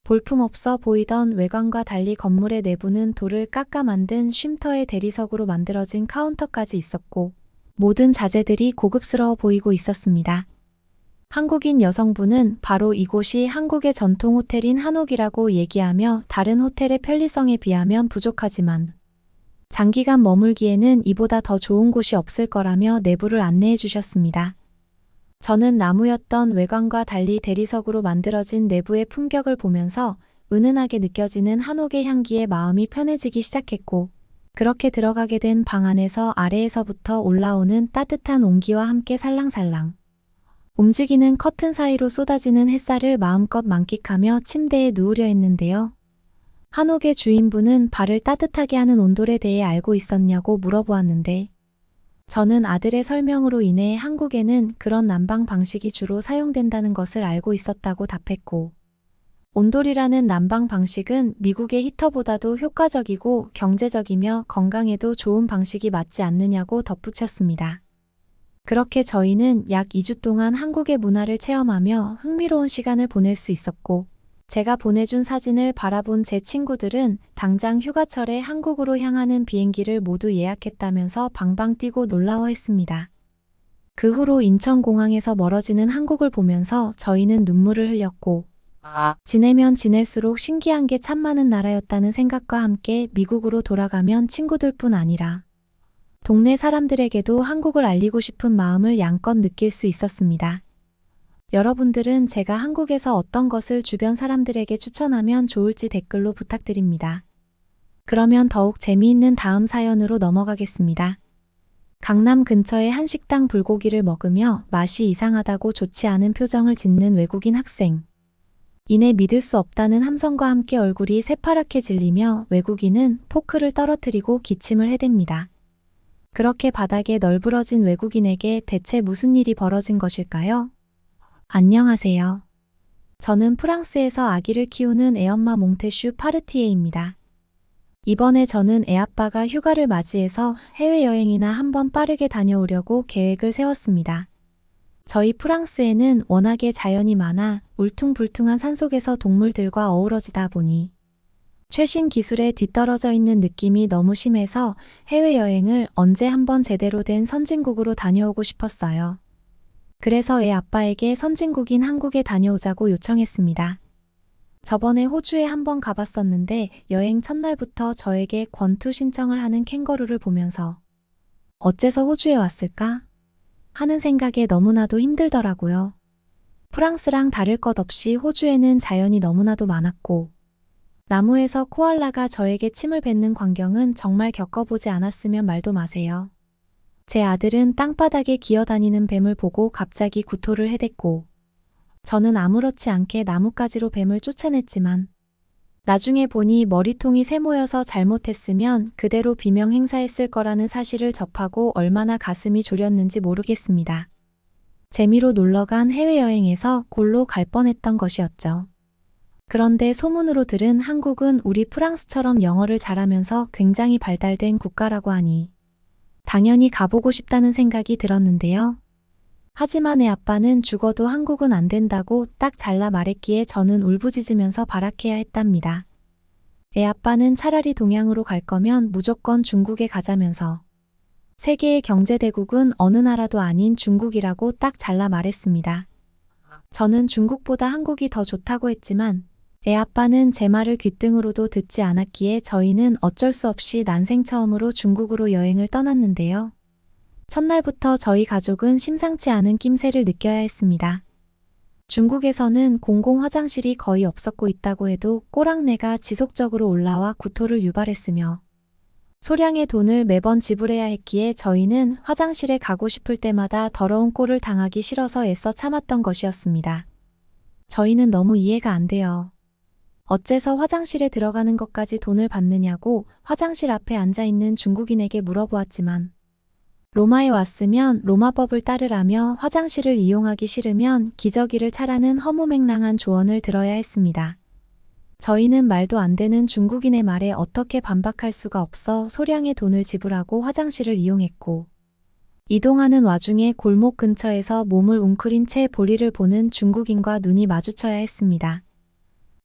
볼품없어 보이던 외관과 달리 건물의 내부는 돌을 깎아 만든 쉼터의 대리석으로 만들어진 카운터까지 있었고, 모든 자재들이 고급스러워 보이고 있었습니다. 한국인 여성분은 바로 이곳이 한국의 전통 호텔인 한옥이라고 얘기하며 다른 호텔의 편리성에 비하면 부족하지만 장기간 머물기에는 이보다 더 좋은 곳이 없을 거라며 내부를 안내해 주셨습니다. 저는 나무였던 외관과 달리 대리석으로 만들어진 내부의 품격을 보면서 은은하게 느껴지는 한옥의 향기에 마음이 편해지기 시작했고, 그렇게 들어가게 된 방 안에서 아래에서부터 올라오는 따뜻한 온기와 함께 살랑살랑 움직이는 커튼 사이로 쏟아지는 햇살을 마음껏 만끽하며 침대에 누우려 했는데요. 한옥의 주인분은 발을 따뜻하게 하는 온돌에 대해 알고 있었냐고 물어보았는데, 저는 아들의 설명으로 인해 한국에는 그런 난방 방식이 주로 사용된다는 것을 알고 있었다고 답했고, 온돌이라는 난방 방식은 미국의 히터보다도 효과적이고 경제적이며 건강에도 좋은 방식이 맞지 않느냐고 덧붙였습니다. 그렇게 저희는 약 2주 동안 한국의 문화를 체험하며 흥미로운 시간을 보낼 수 있었고, 제가 보내준 사진을 바라본 제 친구들은 당장 휴가철에 한국으로 향하는 비행기를 모두 예약했다면서 방방 뛰고 놀라워했습니다. 그 후로 인천공항에서 멀어지는 한국을 보면서 저희는 눈물을 흘렸고, 지내면 지낼수록 신기한 게 참 많은 나라였다는 생각과 함께 미국으로 돌아가면 친구들뿐 아니라 동네 사람들에게도 한국을 알리고 싶은 마음을 양껏 느낄 수 있었습니다. 여러분들은 제가 한국에서 어떤 것을 주변 사람들에게 추천하면 좋을지 댓글로 부탁드립니다. 그러면 더욱 재미있는 다음 사연으로 넘어가겠습니다. 강남 근처의 한식당 불고기를 먹으며 맛이 이상하다고 좋지 않은 표정을 짓는 외국인 학생. 이내 믿을 수 없다는 함성과 함께 얼굴이 새파랗게 질리며 외국인은 포크를 떨어뜨리고 기침을 해댑니다. 그렇게 바닥에 널브러진 외국인에게 대체 무슨 일이 벌어진 것일까요? 안녕하세요. 저는 프랑스에서 아기를 키우는 애엄마 몽테슈 파르티에입니다. 이번에 저는 애아빠가 휴가를 맞이해서 해외여행이나 한번 빠르게 다녀오려고 계획을 세웠습니다. 저희 프랑스에는 워낙에 자연이 많아 울퉁불퉁한 산속에서 동물들과 어우러지다 보니 최신 기술에 뒤떨어져 있는 느낌이 너무 심해서 해외여행을 언제 한번 제대로 된 선진국으로 다녀오고 싶었어요. 그래서 애 아빠에게 선진국인 한국에 다녀오자고 요청했습니다. 저번에 호주에 한번 가봤었는데 여행 첫날부터 저에게 권투 신청을 하는 캥거루를 보면서 어째서 호주에 왔을까? 하는 생각에 너무나도 힘들더라고요. 프랑스랑 다를 것 없이 호주에는 자연이 너무나도 많았고, 나무에서 코알라가 저에게 침을 뱉는 광경은 정말 겪어보지 않았으면 말도 마세요. 제 아들은 땅바닥에 기어다니는 뱀을 보고 갑자기 구토를 해댔고, 저는 아무렇지 않게 나뭇가지로 뱀을 쫓아냈지만, 나중에 보니 머리통이 세모여서 잘못했으면 그대로 비명 행사했을 거라는 사실을 접하고 얼마나 가슴이 졸였는지 모르겠습니다. 재미로 놀러간 해외여행에서 골로 갈 뻔했던 것이었죠. 그런데 소문으로 들은 한국은 우리 프랑스처럼 영어를 잘하면서 굉장히 발달된 국가라고 하니 당연히 가보고 싶다는 생각이 들었는데요. 하지만 애 아빠는 죽어도 한국은 안 된다고 딱 잘라 말했기에 저는 울부짖으면서 발악해야 했답니다. 애 아빠는 차라리 동양으로 갈 거면 무조건 중국에 가자면서 세계의 경제대국은 어느 나라도 아닌 중국이라고 딱 잘라 말했습니다. 저는 중국보다 한국이 더 좋다고 했지만 애 아빠는 제 말을 귓등으로도 듣지 않았기에 저희는 어쩔 수 없이 난생 처음으로 중국으로 여행을 떠났는데요. 첫날부터 저희 가족은 심상치 않은 낌새를 느껴야 했습니다. 중국에서는 공공 화장실이 거의 없었고 있다고 해도 꼬랑내가 지속적으로 올라와 구토를 유발했으며 소량의 돈을 매번 지불해야 했기에 저희는 화장실에 가고 싶을 때마다 더러운 꼴을 당하기 싫어서 애써 참았던 것이었습니다. 저희는 너무 이해가 안 돼요. 어째서 화장실에 들어가는 것까지 돈을 받느냐고 화장실 앞에 앉아있는 중국인에게 물어보았지만 로마에 왔으면 로마법을 따르라며 화장실을 이용하기 싫으면 기저귀를 차라는 허무맹랑한 조언을 들어야 했습니다. 저희는 말도 안 되는 중국인의 말에 어떻게 반박할 수가 없어 소량의 돈을 지불하고 화장실을 이용했고 이동하는 와중에 골목 근처에서 몸을 웅크린 채 볼일을 보는 중국인과 눈이 마주쳐야 했습니다.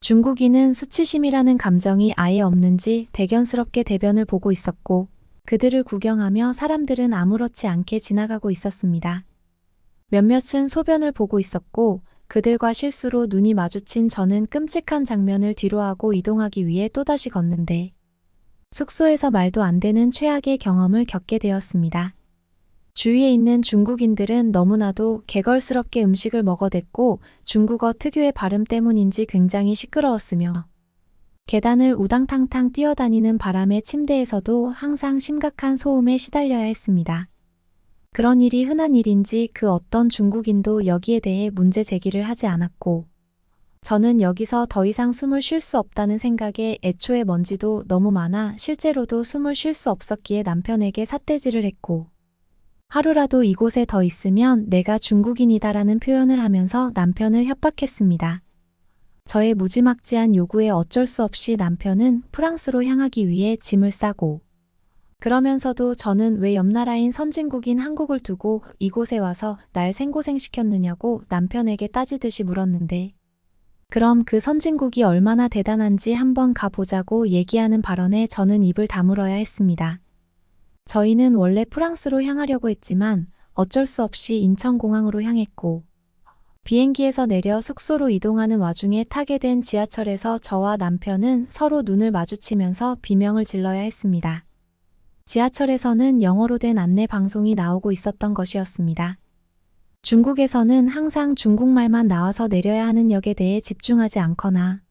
중국인은 수치심이라는 감정이 아예 없는지 대견스럽게 대변을 보고 있었고 그들을 구경하며 사람들은 아무렇지 않게 지나가고 있었습니다. 몇몇은 소변을 보고 있었고 그들과 실수로 눈이 마주친 저는 끔찍한 장면을 뒤로하고 이동하기 위해 또다시 걷는데 숙소에서 말도 안 되는 최악의 경험을 겪게 되었습니다. 주위에 있는 중국인들은 너무나도 개걸스럽게 음식을 먹어댔고 중국어 특유의 발음 때문인지 굉장히 시끄러웠으며 계단을 우당탕탕 뛰어다니는 바람에 침대에서도 항상 심각한 소음에 시달려야 했습니다. 그런 일이 흔한 일인지 그 어떤 중국인도 여기에 대해 문제 제기를 하지 않았고 저는 여기서 더 이상 숨을 쉴 수 없다는 생각에 애초에 먼지도 너무 많아 실제로도 숨을 쉴 수 없었기에 남편에게 삿대질을 했고 하루라도 이곳에 더 있으면 내가 중국인이다라는 표현을 하면서 남편을 협박했습니다. 저의 무지막지한 요구에 어쩔 수 없이 남편은 프랑스로 향하기 위해 짐을 싸고 그러면서도 저는 왜 옆나라인 선진국인 한국을 두고 이곳에 와서 날 생고생시켰느냐고 남편에게 따지듯이 물었는데 그럼 그 선진국이 얼마나 대단한지 한번 가보자고 얘기하는 발언에 저는 입을 다물어야 했습니다. 저희는 원래 프랑스로 향하려고 했지만 어쩔 수 없이 인천공항으로 향했고 비행기에서 내려 숙소로 이동하는 와중에 타게 된 지하철에서 저와 남편은 서로 눈을 마주치면서 비명을 질러야 했습니다. 지하철에서는 영어로 된 안내 방송이 나오고 있었던 것이었습니다. 중국에서는 항상 중국말만 나와서 내려야 하는 역에 대해 집중하지 않거나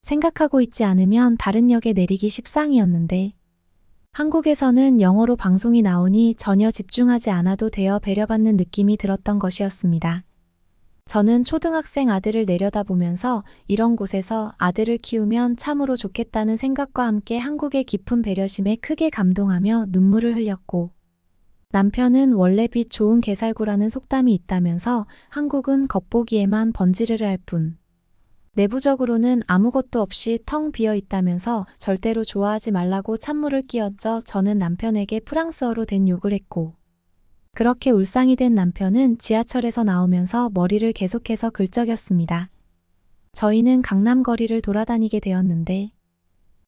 생각하고 있지 않으면 다른 역에 내리기 십상이었는데 한국에서는 영어로 방송이 나오니 전혀 집중하지 않아도 되어 배려받는 느낌이 들었던 것이었습니다. 저는 초등학생 아들을 내려다보면서 이런 곳에서 아들을 키우면 참으로 좋겠다는 생각과 함께 한국의 깊은 배려심에 크게 감동하며 눈물을 흘렸고 남편은 원래 빛 좋은 개살구라는 속담이 있다면서 한국은 겉보기에만 번지르르 할 뿐 내부적으로는 아무것도 없이 텅 비어 있다면서 절대로 좋아하지 말라고 찬물을 끼얹어 저는 남편에게 프랑스어로 된 욕을 했고 그렇게 울상이 된 남편은 지하철에서 나오면서 머리를 계속해서 긁적였습니다. 저희는 강남 거리를 돌아다니게 되었는데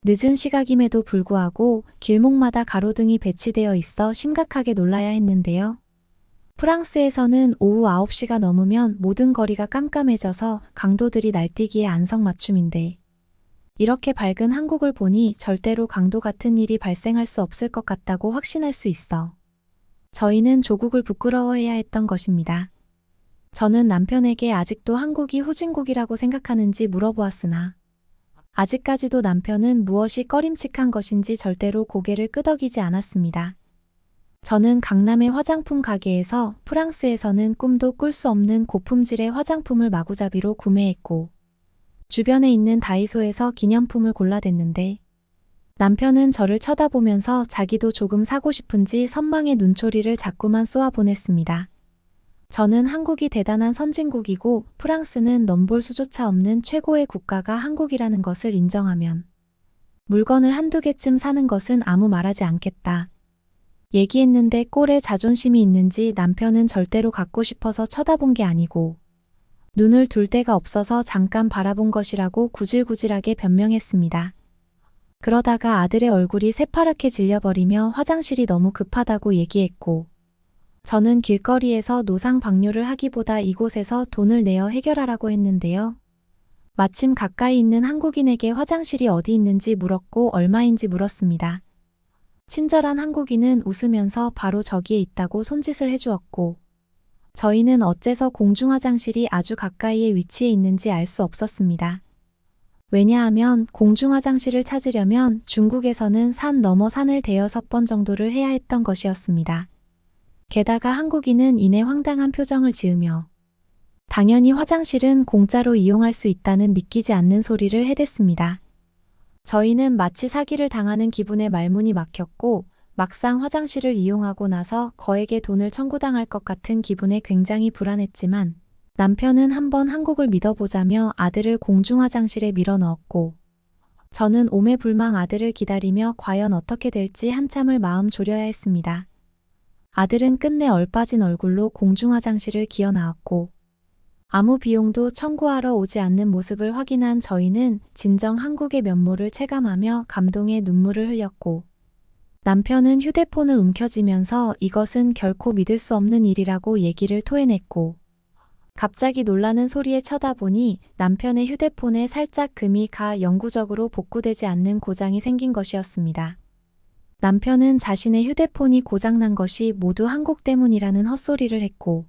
늦은 시각임에도 불구하고 길목마다 가로등이 배치되어 있어 심각하게 놀라야 했는데요. 프랑스에서는 오후 9시가 넘으면 모든 거리가 깜깜해져서 강도들이 날뛰기에 안성맞춤인데 이렇게 밝은 한국을 보니 절대로 강도 같은 일이 발생할 수 없을 것 같다고 확신할 수 있어 저희는 조국을 부끄러워해야 했던 것입니다. 저는 남편에게 아직도 한국이 후진국이라고 생각하는지 물어보았으나 아직까지도 남편은 무엇이 꺼림칙한 것인지 절대로 고개를 끄덕이지 않았습니다. 저는 강남의 화장품 가게에서 프랑스에서는 꿈도 꿀 수 없는 고품질의 화장품을 마구잡이로 구매했고, 주변에 있는 다이소에서 기념품을 골라댔는데, 남편은 저를 쳐다보면서 자기도 조금 사고 싶은지 선망의 눈초리를 자꾸만 쏘아 보냈습니다. 저는 한국이 대단한 선진국이고 프랑스는 넘볼 수조차 없는 최고의 국가가 한국이라는 것을 인정하면 물건을 한두 개쯤 사는 것은 아무 말하지 않겠다. 얘기했는데 꼴에 자존심이 있는지 남편은 절대로 갖고 싶어서 쳐다본 게 아니고 눈을 둘 데가 없어서 잠깐 바라본 것이라고 구질구질하게 변명했습니다. 그러다가 아들의 얼굴이 새파랗게 질려버리며 화장실이 너무 급하다고 얘기했고, 저는 길거리에서 노상 방뇨를 하기보다 이곳에서 돈을 내어 해결하라고 했는데요. 마침 가까이 있는 한국인에게 화장실이 어디 있는지 물었고 얼마인지 물었습니다. 친절한 한국인은 웃으면서 바로 저기에 있다고 손짓을 해주었고, 저희는 어째서 공중화장실이 아주 가까이에 위치해 있는지 알 수 없었습니다. 왜냐하면 공중화장실을 찾으려면 중국에서는 산 넘어 산을 대여섯 번 정도를 해야 했던 것이었습니다. 게다가 한국인은 이내 황당한 표정을 지으며 당연히 화장실은 공짜로 이용할 수 있다는 믿기지 않는 소리를 해댔습니다. 저희는 마치 사기를 당하는 기분에 말문이 막혔고 막상 화장실을 이용하고 나서 거액의 돈을 청구당할 것 같은 기분에 굉장히 불안했지만 남편은 한번 한국을 믿어보자며 아들을 공중화장실에 밀어넣었고 저는 오매불망 아들을 기다리며 과연 어떻게 될지 한참을 마음 졸여야 했습니다. 아들은 끝내 얼빠진 얼굴로 공중화장실을 기어 나왔고 아무 비용도 청구하러 오지 않는 모습을 확인한 저희는 진정 한국의 면모를 체감하며 감동의 눈물을 흘렸고 남편은 휴대폰을 움켜쥐면서 이것은 결코 믿을 수 없는 일이라고 얘기를 토해냈고 갑자기 놀라는 소리에 쳐다보니 남편의 휴대폰에 살짝 금이 가 영구적으로 복구되지 않는 고장이 생긴 것이었습니다. 남편은 자신의 휴대폰이 고장난 것이 모두 한국 때문이라는 헛소리를 했고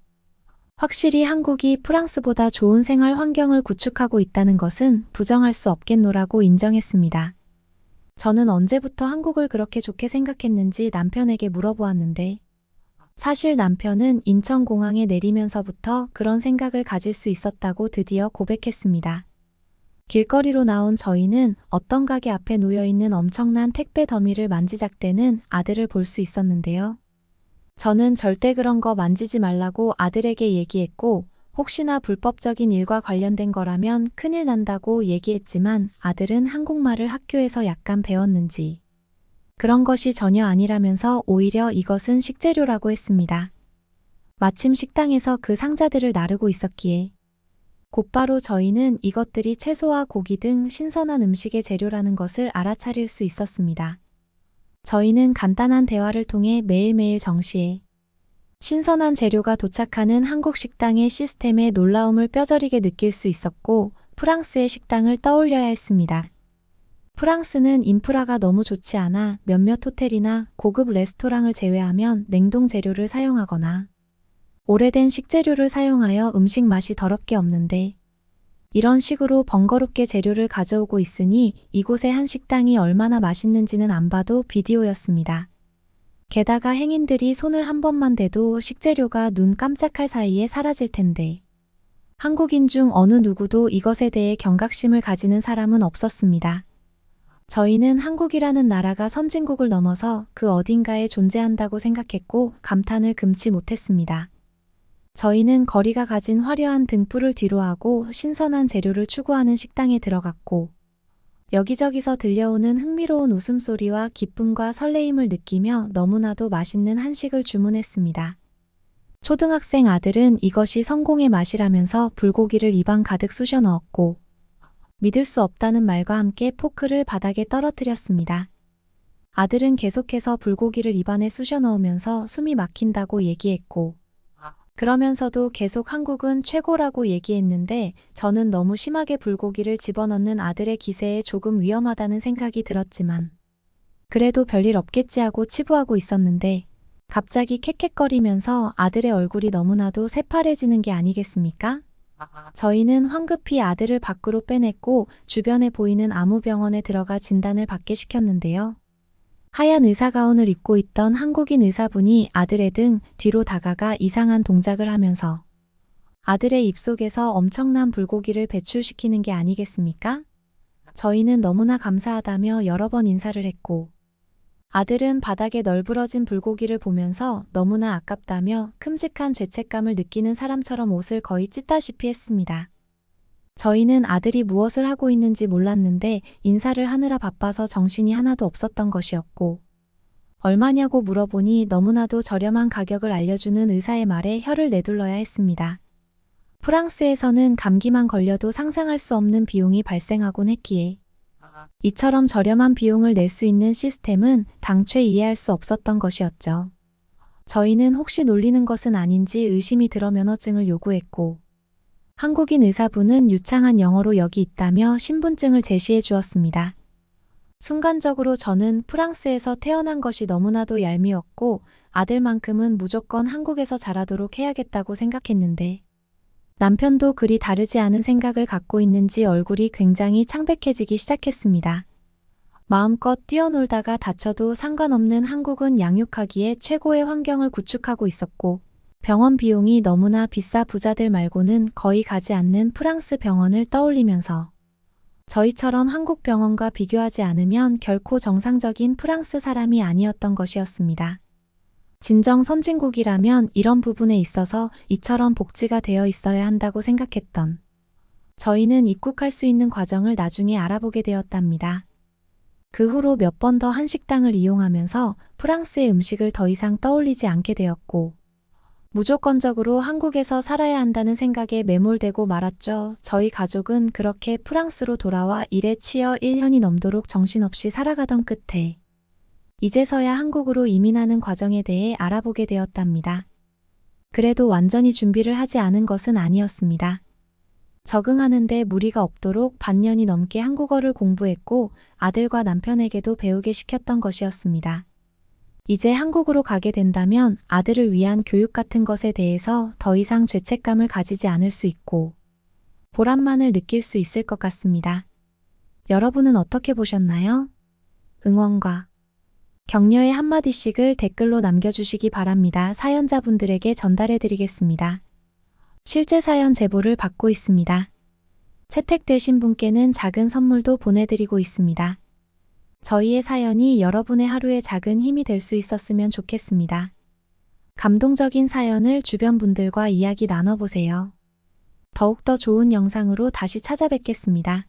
확실히 한국이 프랑스보다 좋은 생활 환경을 구축하고 있다는 것은 부정할 수 없겠노라고 인정했습니다. 저는 언제부터 한국을 그렇게 좋게 생각했는지 남편에게 물어보았는데 사실 남편은 인천공항에 내리면서부터 그런 생각을 가질 수 있었다고 드디어 고백했습니다. 길거리로 나온 저희는 어떤 가게 앞에 놓여있는 엄청난 택배 더미를 만지작대는 아들을 볼 수 있었는데요. 저는 절대 그런 거 만지지 말라고 아들에게 얘기했고 혹시나 불법적인 일과 관련된 거라면 큰일 난다고 얘기했지만 아들은 한국말을 학교에서 약간 배웠는지 그런 것이 전혀 아니라면서 오히려 이것은 식재료라고 했습니다. 마침 식당에서 그 상자들을 나르고 있었기에 곧바로 저희는 이것들이 채소와 고기 등 신선한 음식의 재료라는 것을 알아차릴 수 있었습니다. 저희는 간단한 대화를 통해 매일매일 정시에 신선한 재료가 도착하는 한국 식당의 시스템의 놀라움을 뼈저리게 느낄 수 있었고 프랑스의 식당을 떠올려야 했습니다. 프랑스는 인프라가 너무 좋지 않아 몇몇 호텔이나 고급 레스토랑을 제외하면 냉동 재료를 사용하거나 오래된 식재료를 사용하여 음식 맛이 더럽게 없는데 이런 식으로 번거롭게 재료를 가져오고 있으니 이곳의 한 식당이 얼마나 맛있는지는 안 봐도 비디오였습니다. 게다가 행인들이 손을 한 번만 대도 식재료가 눈 깜짝할 사이에 사라질 텐데 한국인 중 어느 누구도 이것에 대해 경각심을 가지는 사람은 없었습니다. 저희는 한국이라는 나라가 선진국을 넘어서 그 어딘가에 존재한다고 생각했고 감탄을 금치 못했습니다. 저희는 거리가 가진 화려한 등불을 뒤로하고 신선한 재료를 추구하는 식당에 들어갔고 여기저기서 들려오는 흥미로운 웃음소리와 기쁨과 설레임을 느끼며 너무나도 맛있는 한식을 주문했습니다. 초등학생 아들은 이것이 성공의 맛이라면서 불고기를 입안 가득 쑤셔 넣었고 믿을 수 없다는 말과 함께 포크를 바닥에 떨어뜨렸습니다. 아들은 계속해서 불고기를 입안에 쑤셔 넣으면서 숨이 막힌다고 얘기했고 그러면서도 계속 한국은 최고라고 얘기했는데 저는 너무 심하게 불고기를 집어넣는 아들의 기세에 조금 위험하다는 생각이 들었지만 그래도 별일 없겠지 하고 치부하고 있었는데 갑자기 캑캑거리면서 아들의 얼굴이 너무나도 새파래지는 게 아니겠습니까? 저희는 황급히 아들을 밖으로 빼냈고 주변에 보이는 아무 병원에 들어가 진단을 받게 시켰는데요. 하얀 의사가운을 입고 있던 한국인 의사분이 아들의 등 뒤로 다가가 이상한 동작을 하면서 아들의 입속에서 엄청난 불고기를 배출시키는 게 아니겠습니까? 저희는 너무나 감사하다며 여러 번 인사를 했고, 아들은 바닥에 널브러진 불고기를 보면서 너무나 아깝다며 큼직한 죄책감을 느끼는 사람처럼 옷을 거의 찢다시피 했습니다. 저희는 아들이 무엇을 하고 있는지 몰랐는데 인사를 하느라 바빠서 정신이 하나도 없었던 것이었고, 얼마냐고 물어보니 너무나도 저렴한 가격을 알려주는 의사의 말에 혀를 내둘러야 했습니다. 프랑스에서는 감기만 걸려도 상상할 수 없는 비용이 발생하곤 했기에 이처럼 저렴한 비용을 낼 수 있는 시스템은 당최 이해할 수 없었던 것이었죠. 저희는 혹시 놀리는 것은 아닌지 의심이 들어 면허증을 요구했고, 한국인 의사분은 유창한 영어로 여기 있다며 신분증을 제시해 주었습니다. 순간적으로 저는 프랑스에서 태어난 것이 너무나도 얄미웠고 아들만큼은 무조건 한국에서 자라도록 해야겠다고 생각했는데, 남편도 그리 다르지 않은 생각을 갖고 있는지 얼굴이 굉장히 창백해지기 시작했습니다. 마음껏 뛰어놀다가 다쳐도 상관없는 한국은 양육하기에 최고의 환경을 구축하고 있었고, 병원 비용이 너무나 비싸 부자들 말고는 거의 가지 않는 프랑스 병원을 떠올리면서 저희처럼 한국 병원과 비교하지 않으면 결코 정상적인 프랑스 사람이 아니었던 것이었습니다. 진정 선진국이라면 이런 부분에 있어서 이처럼 복지가 되어 있어야 한다고 생각했던 저희는 입국할 수 있는 과정을 나중에 알아보게 되었답니다. 그 후로 몇 번 더 한식당을 이용하면서 프랑스의 음식을 더 이상 떠올리지 않게 되었고, 무조건적으로 한국에서 살아야 한다는 생각에 매몰되고 말았죠. 저희 가족은 그렇게 프랑스로 돌아와 일에 치여 1년이 넘도록 정신없이 살아가던 끝에 이제서야 한국으로 이민하는 과정에 대해 알아보게 되었답니다. 그래도 완전히 준비를 하지 않은 것은 아니었습니다. 적응하는데 무리가 없도록 반년이 넘게 한국어를 공부했고 아들과 남편에게도 배우게 시켰던 것이었습니다. 이제 한국으로 가게 된다면 아들을 위한 교육 같은 것에 대해서 더 이상 죄책감을 가지지 않을 수 있고 보람만을 느낄 수 있을 것 같습니다. 여러분은 어떻게 보셨나요? 응원과 격려의 한마디씩을 댓글로 남겨주시기 바랍니다. 사연자분들에게 전달해드리겠습니다. 실제 사연 제보를 받고 있습니다. 채택되신 분께는 작은 선물도 보내드리고 있습니다. 저희의 사연이 여러분의 하루의 작은 힘이 될 수 있었으면 좋겠습니다. 감동적인 사연을 주변 분들과 이야기 나눠보세요. 더욱더 좋은 영상으로 다시 찾아뵙겠습니다.